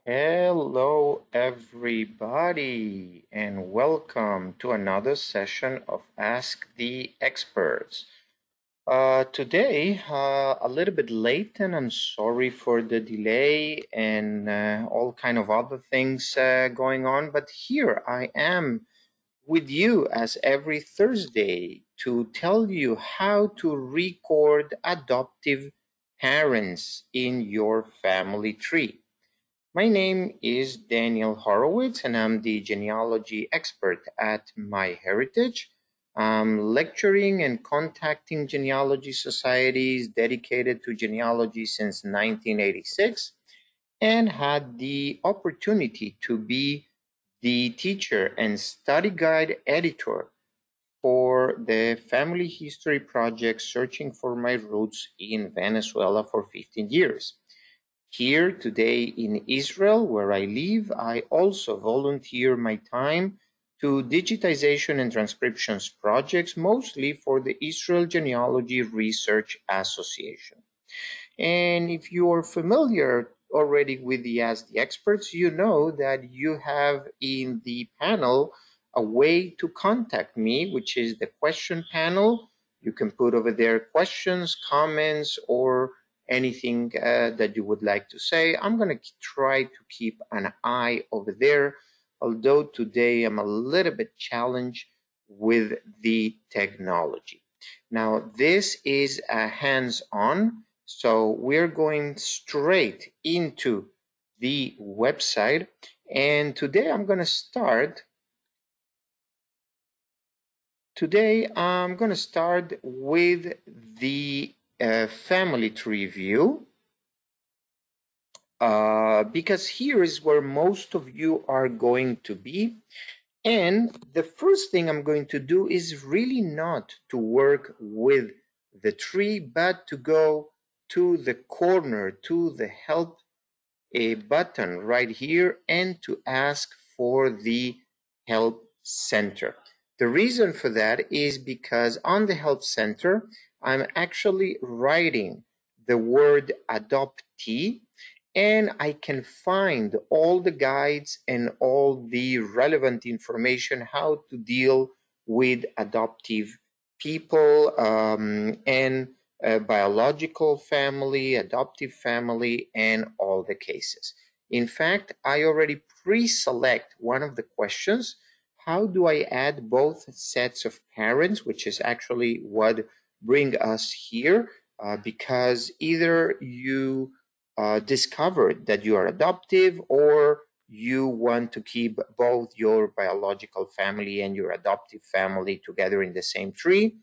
Hello, everybody, and welcome to another session of Ask the Experts. Today, a little bit late, and I'm sorry for the delay and all kind of other things going on. But here I am with you as every Thursday to tell you how to record adoptive parents in your family tree. My name is Daniel Horowitz, and I'm the genealogy expert at MyHeritage. I'm lecturing and contacting genealogy societies dedicated to genealogy since 1986 and had the opportunity to be the teacher and study guide editor for the Family History Project Searching for My Roots in Venezuela for 15 years. Here today in Israel, where I live, I also volunteer my time to digitization and transcriptions projects, mostly for the Israel Genealogy Research Association. And if you are familiar already with the Ask the Experts, you know that you have in the panel a way to contact me, which is the question panel. You can put over there questions, comments, or anything that you would like to say. I'm going to try to keep an eye over there, although today I'm a little bit challenged with the technology. Now, this is a hands-on, so we're going straight into the website. And today I'm going to start. Today I'm going to start with the family tree view. Because here is where most of you are going to be. And the first thing I'm going to do is really not to work with the tree, but to go to the corner, to the help button right here, and to ask for the help center. The reason for that is because on the help center, I'm actually writing the word adoptee, and I can find all the guides and all the relevant information how to deal with adoptive people and biological family, adoptive family, and all the cases. In fact, I already pre-select one of the questions. How do I add both sets of parents, which is actually what bring us here, because either you discovered that you are adoptive or you want to keep both your biological family and your adoptive family together in the same tree.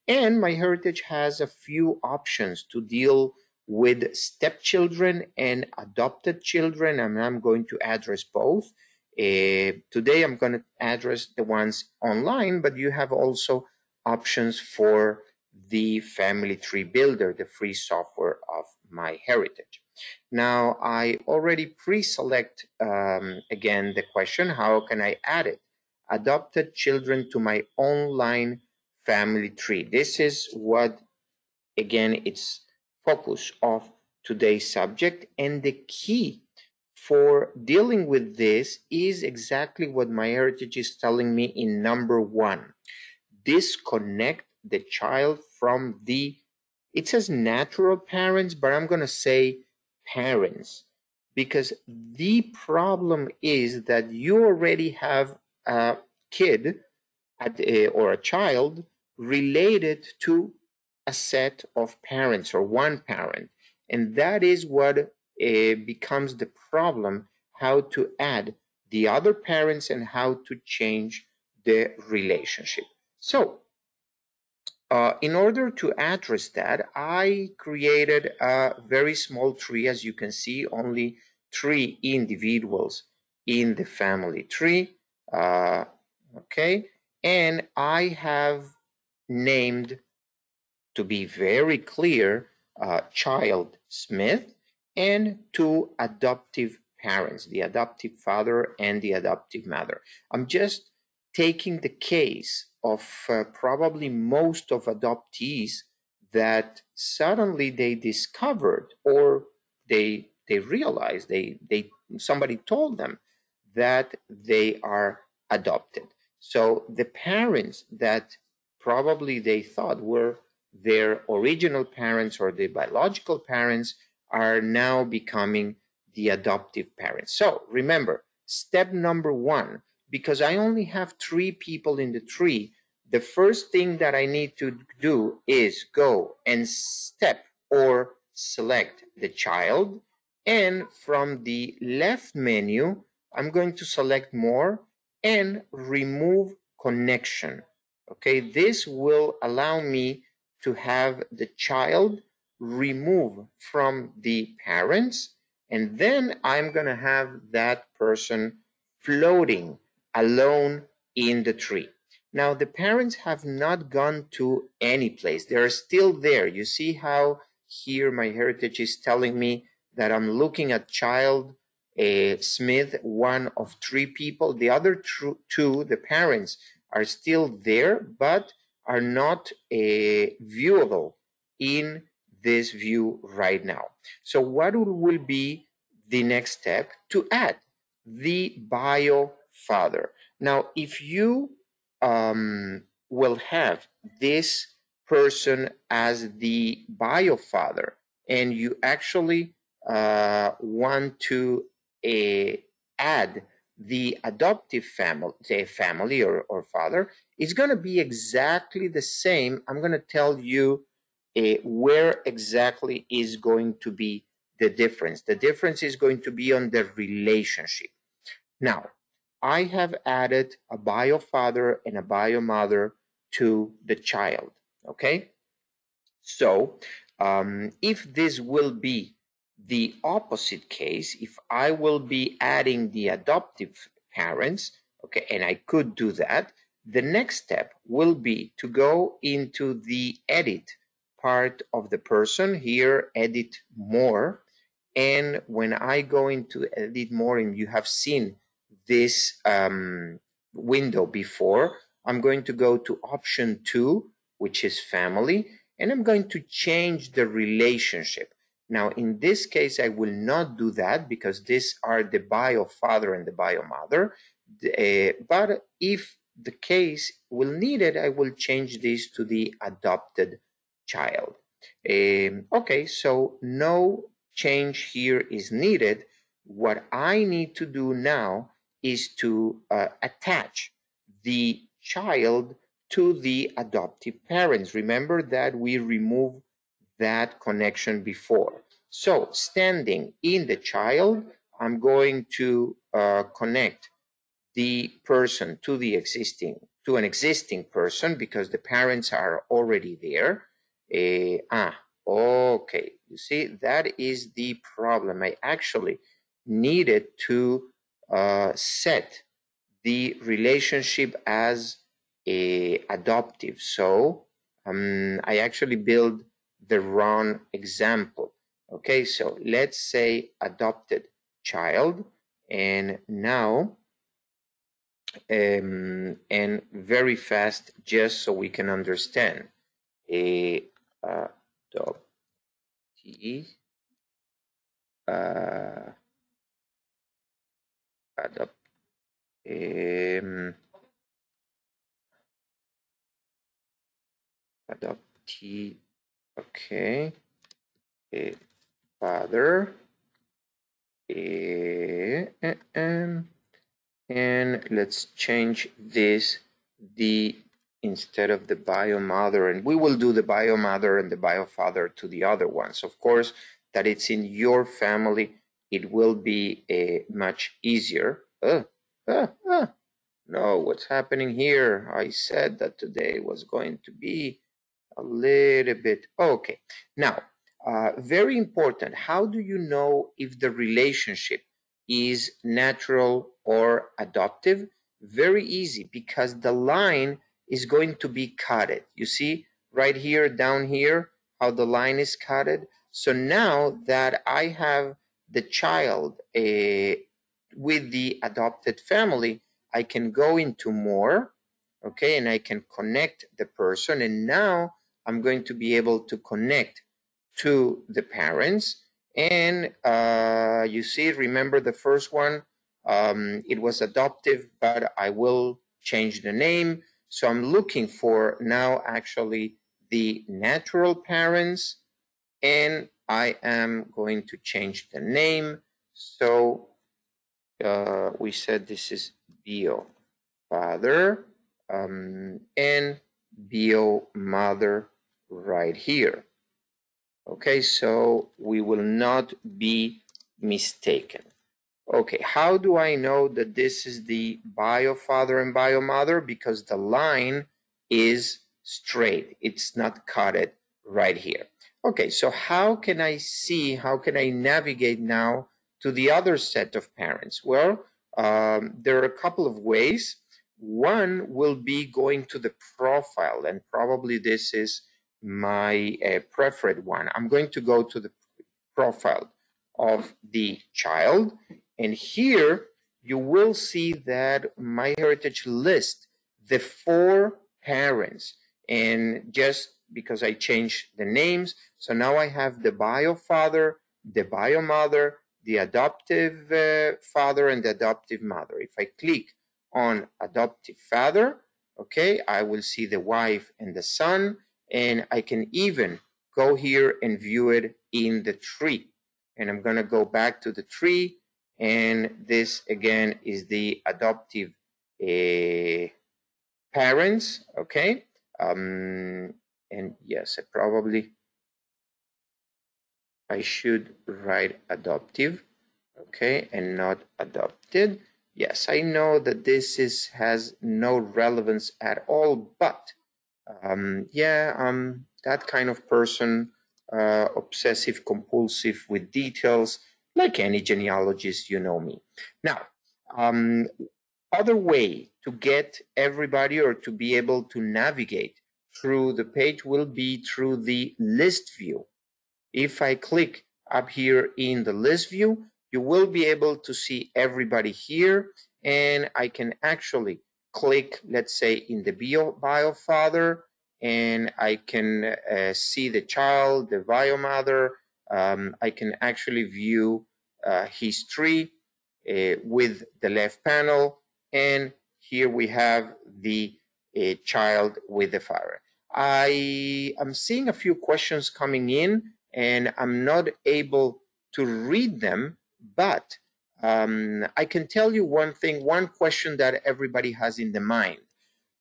And MyHeritage has a few options to deal with stepchildren and adopted children, and I'm going to address both. Today I'm going to address the ones online, but you have also options for the Family Tree Builder, the free software of MyHeritage. Now, I already pre-select, again, the question, how can I add it? Adopted children to my online family tree. This is what, again, it's focus of today's subject. And the key for dealing with this is exactly what MyHeritage is telling me in number one. Disconnect the child from the, it says natural parents, but I'm going to say parents, because the problem is that you already have a kid or a child related to a set of parents or one parent. And that is what becomes the problem, how to add the other parents and how to change the relationship. So, in order to address that, I created a very small tree. As you can see, only 3 individuals in the family tree. Okay, and I have named, to be very clear, child Smith and 2 adoptive parents, the adoptive father and the adoptive mother. I'm just taking the case of probably most of adoptees that suddenly they discovered or they they realized, somebody told them that they are adopted. So the parents that probably they thought were their original parents or the biological parents are now becoming the adoptive parents. So remember, step number one, because I only have 3 people in the tree, the first thing that I need to do is go and step or select the child. And from the left menu, I'm going to select more and remove connection. Okay, this will allow me to have the child remove from the parents, and then I'm going to have that person floating alone in the tree. Now, the parents have not gone to any place. They're still there. You see how here MyHeritage is telling me that I'm looking at child Smith, one of 3 people. The other 2, the parents, are still there, but are not viewable in this view right now. So what will be the next step? To add the bio father. Now, if you will have this person as the bio father, and you actually want to add the adoptive family or father, it's going to be exactly the same. I'm going to tell you where exactly is going to be the difference. The difference is going to be on the relationship. Now, I have added a bio father and a bio mother to the child, okay? So, if this will be the opposite case, if I will be adding the adoptive parents, okay, and I could do that, the next step will be to go into the edit part of the person, here, edit more. And when I go into edit more, and you have seen this window before, I'm going to go to option 2, which is family, and I'm going to change the relationship. Now, in this case, I will not do that because these are the bio father and the bio mother. But if the case will need it, I will change this to the adopted child. Okay, so no change here is needed. What I need to do now is to attach the child to the adoptive parents. Remember that we removed that connection before. So standing in the child, I'm going to connect the person to an existing person because the parents are already there. Okay, you see, that is the problem. I actually needed to set the relationship as adoptive. So I actually build the wrong example. Okay, so let's say adopted child, and now, and very fast, just so we can understand, adoptee, adoptee, okay, father, and let's change this, instead of the bio mother, and we will do the bio mother and the bio father to the other ones. Of course, that it's in your family, it will be much easier. No, what's happening here? I said that today was going to be a little bit. Okay, now, very important. How do you know if the relationship is natural or adoptive? Very easy, because the line is going to be cutted. You see right here, down here, how the line is cutted. So now that I have the child with the adopted family, I can go into more, okay, and I can connect the person, and now I'm going to be able to connect to the parents, And you see, remember the first one, it was adoptive, but I will change the name. So I'm looking for now actually the natural parents, and I am going to change the name. So we said this is bio father and bio mother right here. Okay, so we will not be mistaken. Okay, how do I know that this is the bio father and bio mother? Because the line is straight. It's not cutted right here. Okay, so how can I see, how can I navigate now to the other set of parents? Well, there are a couple of ways. One will be going to the profile, and probably this is my preferred one. I'm going to go to the profile of the child, and here you will see that MyHeritage lists the 4 parents. And just because I changed the names, so now I have the bio father, the bio mother, the adoptive father, and the adoptive mother. If I click on adoptive father, okay, I will see the wife and the son, and I can even go here and view it in the tree. And I'm going to go back to the tree, and this again is the adoptive parents, okay? And yes, I should write adoptive, okay, and not adopted. Yes, I know that this has no relevance at all, but yeah, that kind of person, obsessive compulsive with details, like any genealogist, you know me. Now, other way to get everybody or to be able to navigate through the page will be through the list view. If I click up here in the list view, you will be able to see everybody here, and I can actually click, let's say, in the bio father, and I can see the child, the bio mother. I can actually view history with the left panel, and here we have the child with the father. I am seeing a few questions coming in, and I'm not able to read them, but I can tell you one thing, one question that everybody has in the mind.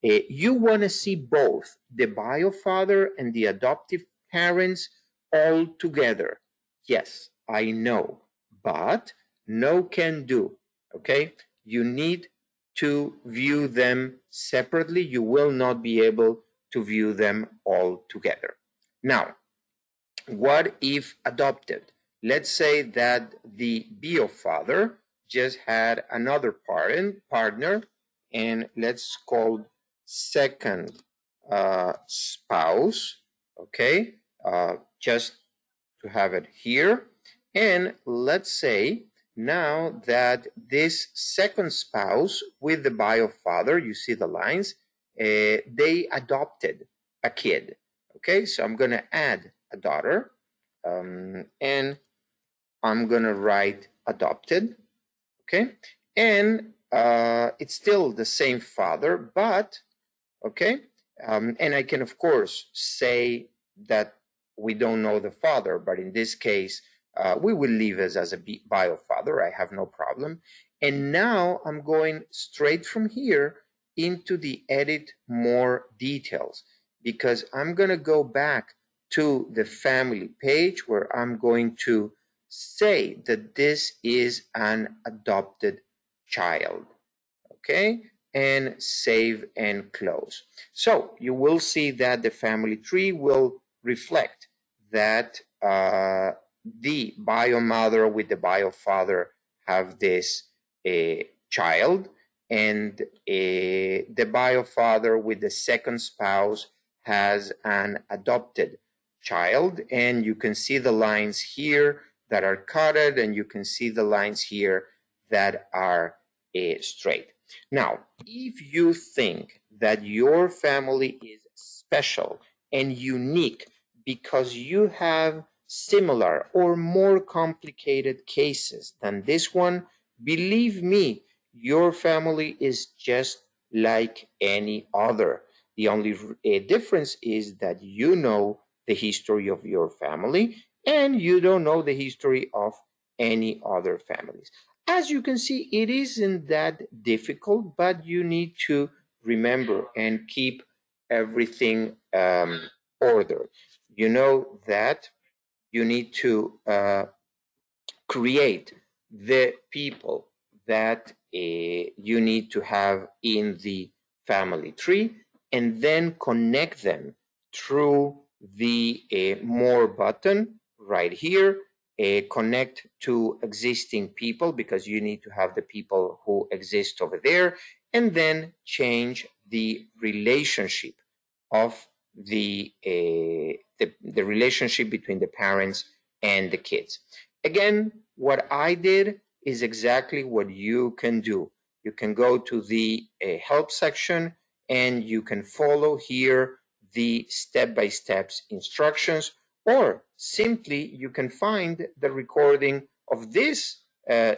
You want to see both the bio father and the adoptive parents all together. Yes, I know, but no can do, okay? You need to view them separately. You will not be able to view them all together. Now, what if adopted? Let's say that the bio father just had another partner, and let's call second spouse, okay? Just to have it here. And let's say now that this second spouse with the bio father, you see the lines, they adopted a kid. Okay, so I'm going to add a daughter, and I'm going to write adopted. Okay, and it's still the same father, but okay, and I can, of course, say that we don't know the father, but in this case, we will leave it as a bio father. I have no problem. And now I'm going straight from here into the edit more details, because I'm going to go back to the family page where I'm going to say that this is an adopted child. Okay, and save and close. So you will see that the family tree will reflect that the bio mother with the bio father have this child, and the bio father with the second spouse has an adopted child. And you can see the lines here that are cutted, and you can see the lines here that are straight. Now, if you think that your family is special and unique because you have similar or more complicated cases than this one, believe me, your family is just like any other. The only difference is that you know the history of your family and you don't know the history of any other families. As you can see, it isn't that difficult, but you need to remember and keep everything ordered. You know that you need to create the people that you need to have in the family tree and then connect them through the more button right here. Connect to existing people because you need to have the people who exist over there, and then change the relationship of the relationship between the parents and the kids. Again, what I did is exactly what you can do. You can go to the help section and you can follow here the step-by-step instructions, or simply you can find the recording of this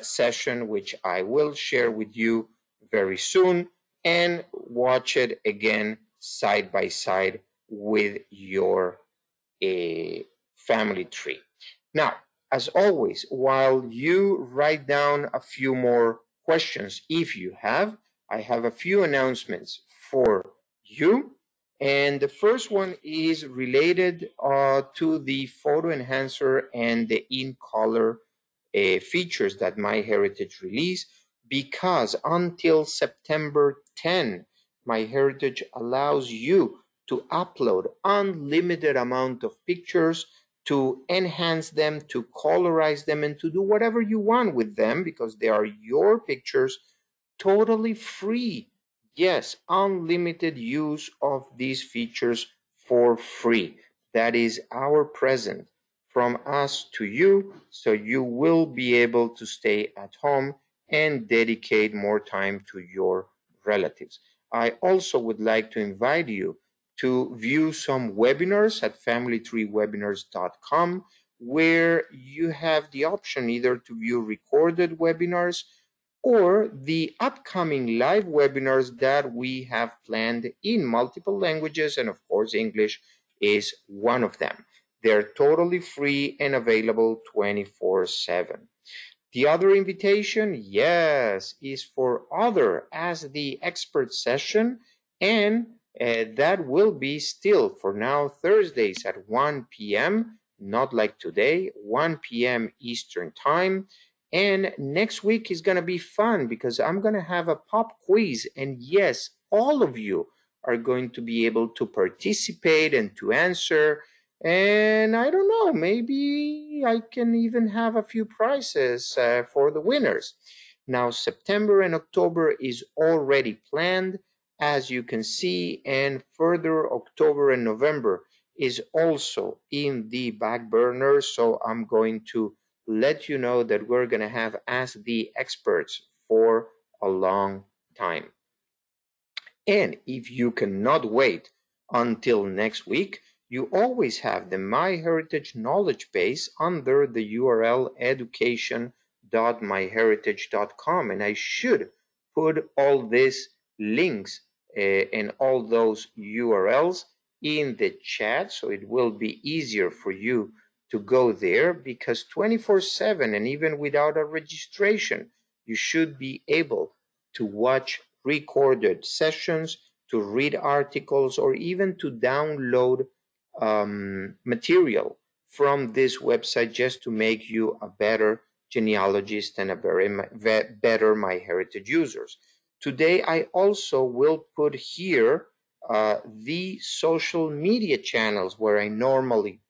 session, which I will share with you very soon, and watch it again side by side with your family tree. Now, as always, while you write down a few more questions, if you have, I have a few announcements for you. And the first one is related to the photo enhancer and the in-color features that MyHeritage released, because until September 10, MyHeritage allows you to upload unlimited amount of pictures, to enhance them, to colorize them, and to do whatever you want with them because they are your pictures, totally free. Yes, unlimited use of these features for free. That is our present from us to you, so you will be able to stay at home and dedicate more time to your relatives. I also would like to invite you to view some webinars at familytreewebinars.com, where you have the option either to view recorded webinars or the upcoming live webinars that we have planned in multiple languages, and of course English is one of them. They're totally free and available 24/7. The other invitation, yes, is for other as the expert session, and that will be still for now Thursdays at 1 p.m., not like today, 1 p.m. Eastern Time. And next week is going to be fun because I'm going to have a pop quiz. And yes, all of you are going to be able to participate and to answer. And I don't know, maybe I can even have a few prizes for the winners. Now, September and October is already planned, as you can see, and further October and November is also in the back burner. So I'm going to let you know that we're going to have Ask the Experts for a long time. And if you cannot wait until next week, you always have the MyHeritage knowledge base under the URL education.myheritage.com. And I should put all these links and all those URLs in the chat, so it will be easier for you to go there, because 24/7 and even without a registration, you should be able to watch recorded sessions, to read articles, or even to download material from this website just to make you a better genealogist and a better MyHeritage users. Today, I also will put here the social media channels where I normally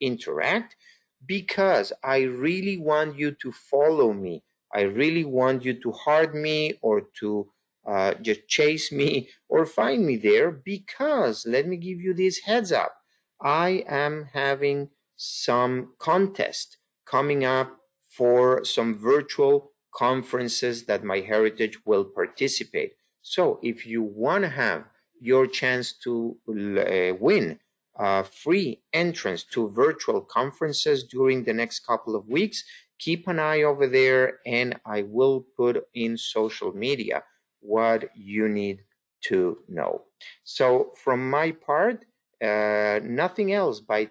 interact, because I really want you to follow me. I really want you to heart me or to just chase me or find me there, because let me give you this heads up. I am having some contest coming up for some virtual conferences that MyHeritage will participate. So if you want to have your chance to win free entrance to virtual conferences during the next couple of weeks. Keep an eye over there, and I will put in social media what you need to know. So from my part, nothing else but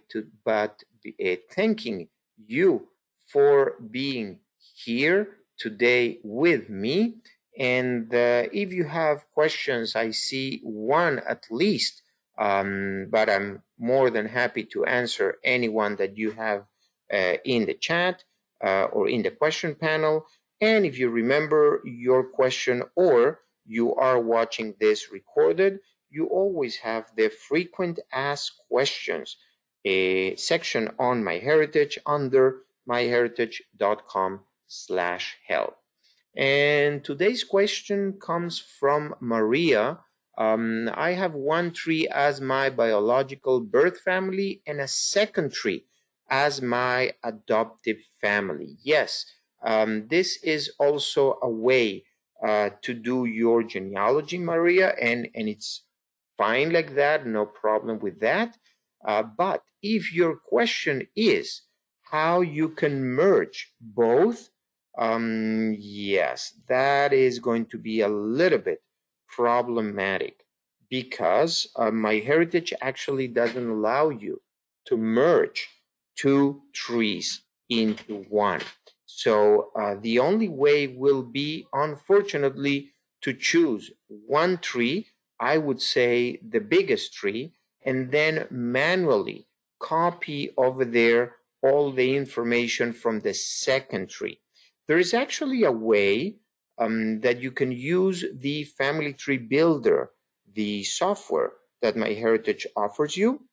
thanking you for being here today with me. And if you have questions, I see one at least, but I'm more than happy to answer anyone that you have in the chat or in the question panel. And if you remember your question or you are watching this recorded, you always have the frequent asked questions section on MyHeritage under myheritage.com/help. And today's question comes from Maria. I have one tree as my biological birth family and a second tree as my adoptive family. Yes, this is also a way to do your genealogy, Maria, and it's fine like that, no problem with that. But if your question is how you can merge both, yes, that is going to be a little bit problematic because MyHeritage actually doesn't allow you to merge two trees into one. So the only way will be, unfortunately, to choose one tree, I would say the biggest tree, and then manually copy over there all the information from the second tree. There is actually a way that you can use the Family Tree Builder, the software that MyHeritage offers you,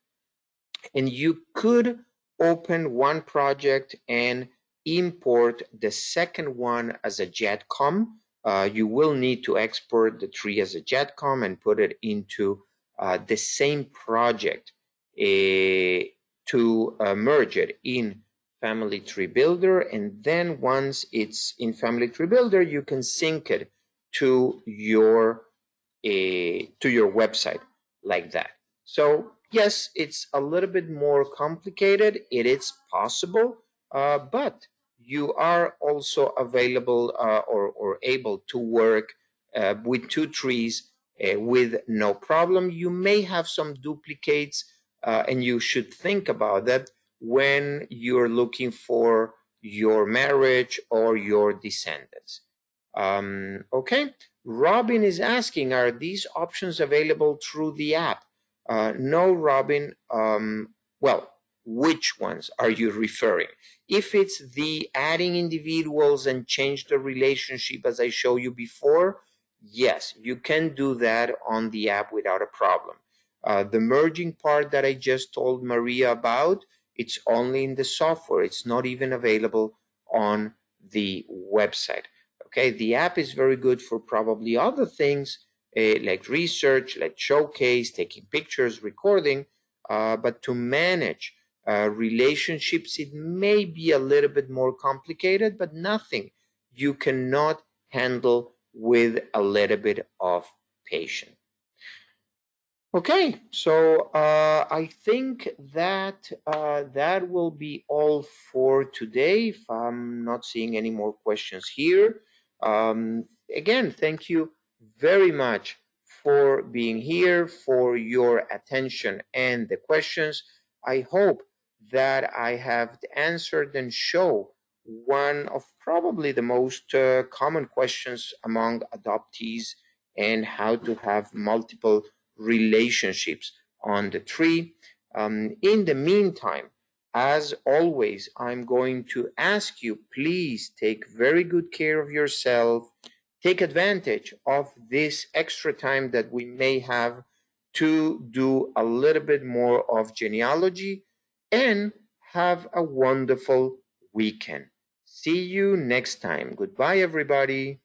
and you could open one project and import the second one as a JETCOM. You will need to export the tree as a JETCOM and put it into the same project to merge it in Family Tree Builder. And then once it's in Family Tree Builder, you can sync it to your website like that. So yes, it's a little bit more complicated. It is possible, but you are also available or able to work with two trees with no problem. You may have some duplicates, and you should think about that when you're looking for your marriage or your descendants. Okay, Robin is asking, are these options available through the app? No, Robin. Well, which ones are you referring? If it's the adding individuals and change the relationship as I showed you before, yes, you can do that on the app without a problem. The merging part that I just told Maria about, it's only in the software. It's not even available on the website. Okay, the app is very good for probably other things like research, like showcase, taking pictures, recording, but to manage relationships, it may be a little bit more complicated, but nothing you cannot handle with a little bit of patience. Okay, so I think that that will be all for today. If I'm not seeing any more questions here, again, thank you very much for being here, for your attention and the questions. I hope that I have answered and show one of probably the most common questions among adoptees and how to have multiple relationships on the tree. In the meantime, as always, I'm going to ask you, please take very good care of yourself. Take advantage of this extra time that we may have to do a little bit more of genealogy and have a wonderful weekend. See you next time. Goodbye, everybody.